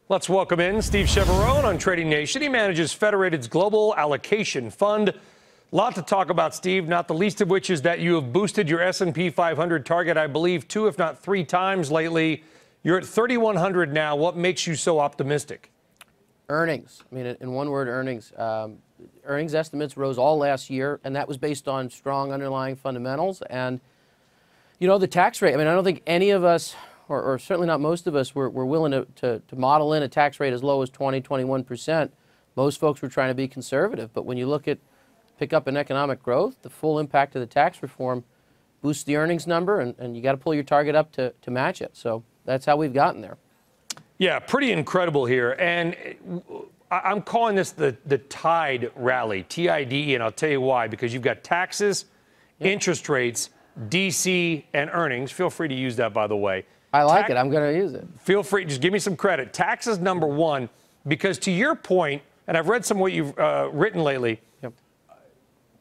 Let's welcome in Steve Chiavarone on Trading Nation. He manages Federated's Global Allocation Fund. Lot to talk about, Steve, not the least of which is that you have boosted your S&P 500 target, I believe, 2, if not 3 times lately. You're at 3,100 now. What makes you so optimistic? Earnings. I mean, in one word, earnings. Earnings estimates rose all last year, and that was based on strong underlying fundamentals. And, you know, the tax rate, I mean, I don't think any of us, or certainly not most of us, were willing to model in a tax rate as low as 20, 21%. Most folks were trying to be conservative. But when you look at pick up in economic growth, the full impact of the tax reform boosts the earnings number, and you got to pull your target up to match it. So that's how we've gotten there. Yeah, pretty incredible here. And I'm calling this the tide rally, TIDE, and I'll tell you why. Because you've got taxes, interest rates, DC, and earnings. Feel free to use that, by the way. I like it. I'm going to use it. Feel free. Just give me some credit. Taxes, number one, because to your point, and I've read some of what you've written lately,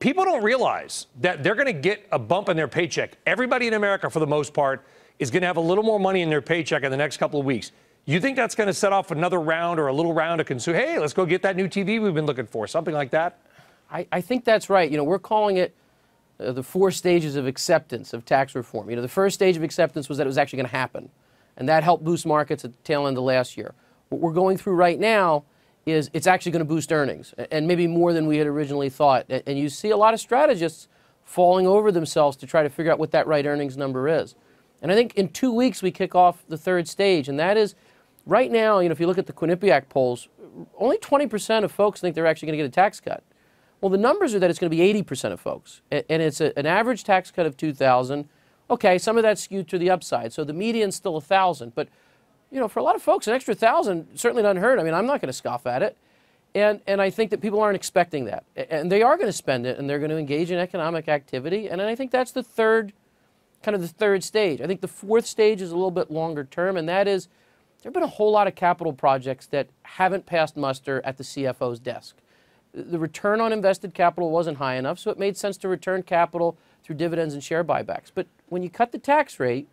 people don't realize that they're going to get a bump in their paycheck. Everybody in America, for the most part, is going to have a little more money in their paycheck in the next couple of weeks. You think that's going to set off another round or a little round of consumer? Hey, let's go get that new TV we've been looking for, something like that? I think that's right. You know, we're calling it the 4 stages of acceptance of tax reform. You know, the first stage of acceptance was that it was actually going to happen, and that helped boost markets at the tail end of last year. What we're going through right now is it's actually going to boost earnings, and maybe more than we had originally thought. And you see a lot of strategists falling over themselves to try to figure out what that right earnings number is. And I think in 2 weeks we kick off the 3rd stage, and that is right now, you know, if you look at the Quinnipiac polls, only 20% of folks think they're actually going to get a tax cut. Well, the numbers are that it's going to be 80% of folks, and it's an average tax cut of $2,000. Okay, some of that's skewed to the upside, so the median's still $1,000. But, you know, for a lot of folks, an extra $1,000 certainly doesn't hurt. I mean, I'm not going to scoff at it, and I think that people aren't expecting that, and they are going to spend it, and they're going to engage in economic activity, and I think that's the third stage. I think the 4th stage is a little bit longer term, and that is there have been a whole lot of capital projects that haven't passed muster at the CFO's desk. The return on invested capital wasn't high enough, so it made sense to return capital through dividends and share buybacks. But when you cut the tax rate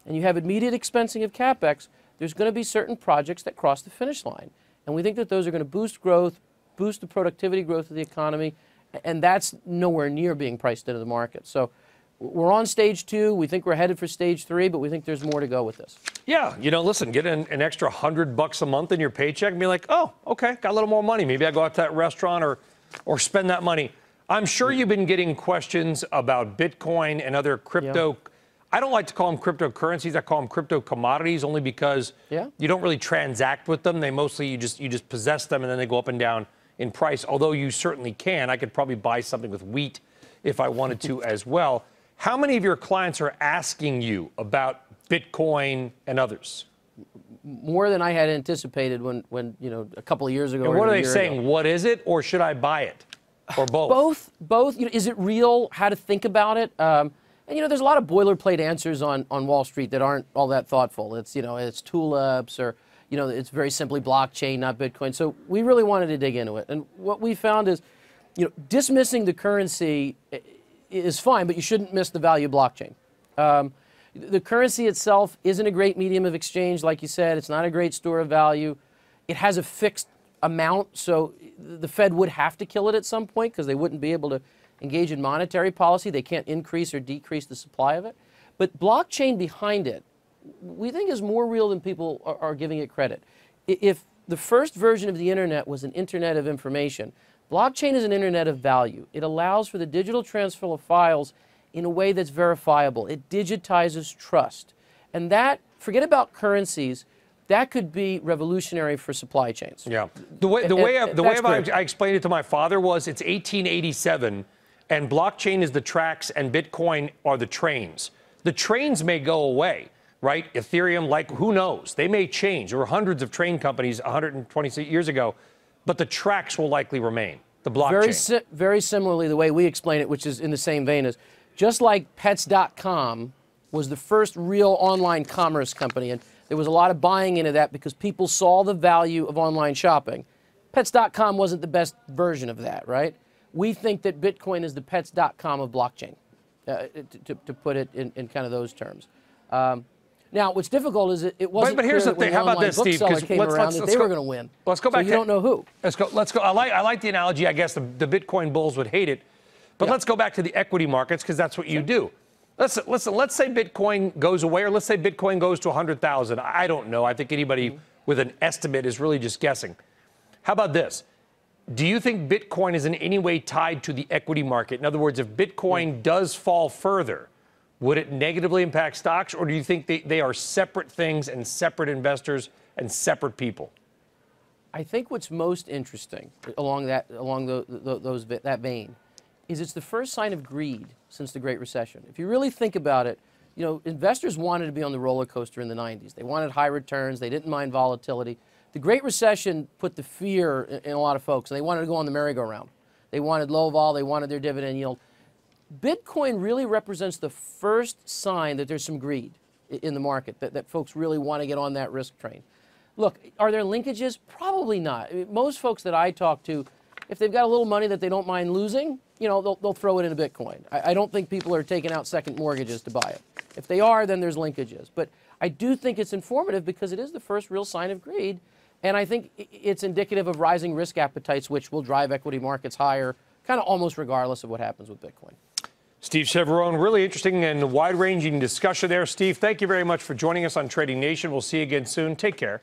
and you have immediate expensing of CapEx, there's going to be certain projects that cross the finish line. And we think that those are going to boost growth, boost the productivity growth of the economy, and that's nowhere near being priced into the market. So we're on stage 2. We think we're headed for stage 3, but we think there's more to go with this. Yeah, you know, listen, get an extra $100 a month in your paycheck and be like, oh, okay, got a little more money. Maybe I go out to that restaurant or spend that money. I'm sure you've been getting questions about Bitcoin and other crypto. Yeah. I don't like to call them cryptocurrencies. I call them crypto commodities only because you don't really transact with them. They mostly, you just possess them and then they go up and down in price. Although you certainly can. I could probably buy something with wheat if I wanted to as well. How many of your clients are asking you about Bitcoin and others? More than I had anticipated when you know, a couple of years ago. And what are they saying? What is it, or should I buy it, or both? Both. You know, is it real? How to think about it? And you know, there's a lot of boilerplate answers on Wall Street that aren't all that thoughtful. It's, you know, it's tulips, or you know, it's very simply blockchain, not Bitcoin. So we really wanted to dig into it, and what we found is, you know, dismissing the currency is fine, but you shouldn't miss the value of blockchain. The currency itself isn't a great medium of exchange, like you said. It's not a great store of value. It has a fixed amount, so the Fed would have to kill it at some point because they wouldn't be able to engage in monetary policy. They can't increase or decrease the supply of it. But blockchain behind it, we think is more real than people are giving it credit. If the first version of the internet was an internet of information, blockchain is an internet of value. It allows for the digital transfer of files in a way that's verifiable. It digitizes trust. And that, forget about currencies, that could be revolutionary for supply chains. Yeah. The way I explained it to my father was it's 1887, and blockchain is the tracks and Bitcoin are the trains. The trains may go away, right? Ethereum, like, who knows? They may change. There were hundreds of train companies 120 years ago, but the tracks will likely remain, the blockchain. Very similarly, the way we explain it, which is in the same vein as, just like Pets.com was the first real online commerce company, and there was a lot of buying into that because people saw the value of online shopping. Pets.com wasn't the best version of that, right? We think that Bitcoin is the Pets.com of blockchain, to put it in kind of those terms. Now, what's difficult is it wasn't But here's clear the that when thing. How about online this, Steve? bookseller 'Cause came let's around that they were going to win. Let's go back. So you don't know who. Let's go. I like the analogy. I guess the Bitcoin bulls would hate it, but let's go back to the equity markets because that's what you do. Listen. Let's say Bitcoin goes away, or let's say Bitcoin goes to 100,000. I don't know. I think anybody with an estimate is really just guessing. How about this? Do you think Bitcoin is in any way tied to the equity market? In other words, if Bitcoin does fall further, would it negatively impact stocks, or do you think they are separate things and separate investors and separate people? I think what's most interesting along that vein is it's the first sign of greed since the Great Recession. If you really think about it, you know, investors wanted to be on the roller coaster in the 90s. They wanted high returns. They didn't mind volatility. The Great Recession put the fear in a lot of folks, and they wanted to go on the merry-go-round. They wanted low vol. They wanted their dividend yield. Bitcoin really represents the first sign that there's some greed in the market, that folks really want to get on that risk train. Look, are there linkages? Probably not. I mean, most folks that I talk to, if they've got a little money that they don't mind losing, you know, they'll throw it into Bitcoin. I don't think people are taking out second mortgages to buy it. If they are, then there's linkages. But I do think it's informative because it is the first real sign of greed. And I think it's indicative of rising risk appetites, which will drive equity markets higher, kind of almost regardless of what happens with Bitcoin. Steve Chiavarone, really interesting and wide-ranging discussion there. Steve, thank you very much for joining us on Trading Nation. We'll see you again soon. Take care.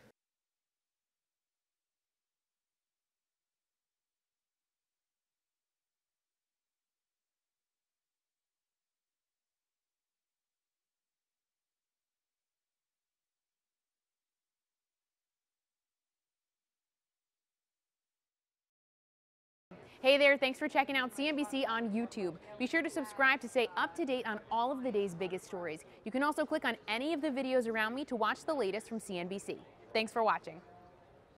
Hey there, thanks for checking out CNBC on YouTube. Be sure to subscribe to stay up to date on all of the day's biggest stories. You can also click on any of the videos around me to watch the latest from CNBC. Thanks for watching.